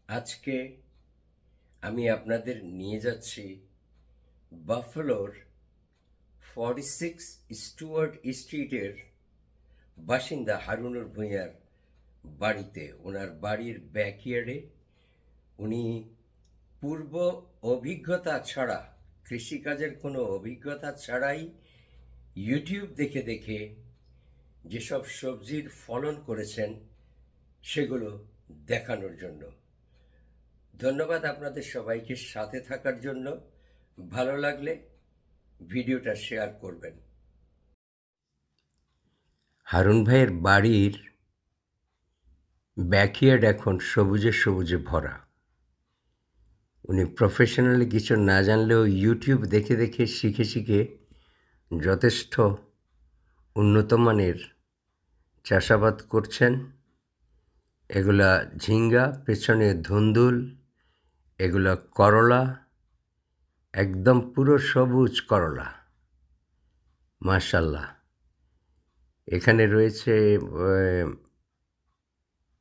আজকে আমি আপনাদের নিয়ে যাচ্ছি বাফেলোর 46 স্টুয়ার্ট স্ট্রিটের বাসিন্দা হারুনুর ভূঁইয়ার বাড়িতে। ওনার বাড়ির ব্যাকইয়ার্ডে উনি পূর্ব অভিজ্ঞতা ছাড়া, কৃষিকাজের কোনো অভিজ্ঞতা ছাড়াই ইউটিউব দেখে দেখে যেসব সবজির ফলন করেছেন সেগুলো দেখানোর জন্য। ধন্যবাদ আপনাদের সবাইকে সাথে থাকার জন্য। ভালো লাগলে ভিডিওটা শেয়ার করবেন। হারুন ভাইয়ের বাড়ির ব্যাকইয়ার্ড এখন সবুজে সবুজে ভরা। উনি প্রফেশনালি কিছু না জানলেও ইউটিউব দেখে দেখে শিখে শিখে যথেষ্ট উন্নত মানের চাষাবাদ করছেন। এগুলা ঝিঙ্গা, পেছনে ধুন্দুল, এগুলা করলা, একদম পুরো সবুজ করলা, মাশাল্লাহ। এখানে রয়েছে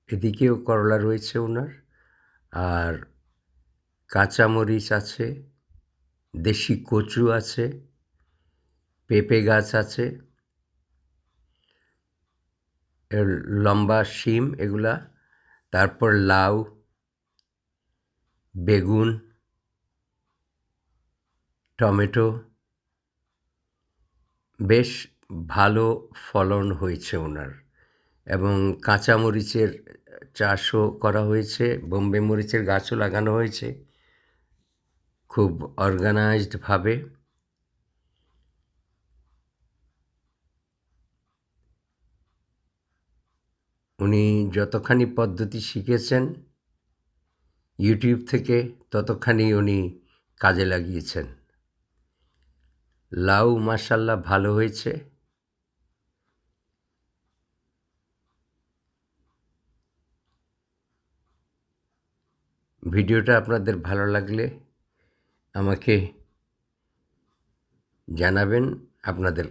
এদিকেও করলা রয়েছে ওনার, আর কাঁচামরিচ আছে, দেশি কচু আছে, পেঁপে গাছ আছে, লম্বা শিম এগুলা, তারপর লাউ, বেগুন, টমেটো। বেশ ভালো ফলন হয়েছে ওনার, এবং কাঁচামরিচের চাষও করা হয়েছে, বোম্বে মরিচের গাছও লাগানো হয়েছে খুব অর্গানাইজডভাবে। উনি যতখানি পদ্ধতি শিখেছেন ইউটিউব থেকে ততখানি উনি কাজে লাগিয়েছেন। লাউ মাশাল্লাহ ভালো হয়েছে। ভিডিওটা আপনাদের ভালো লাগলে আমাকে জানাবেন আপনাদের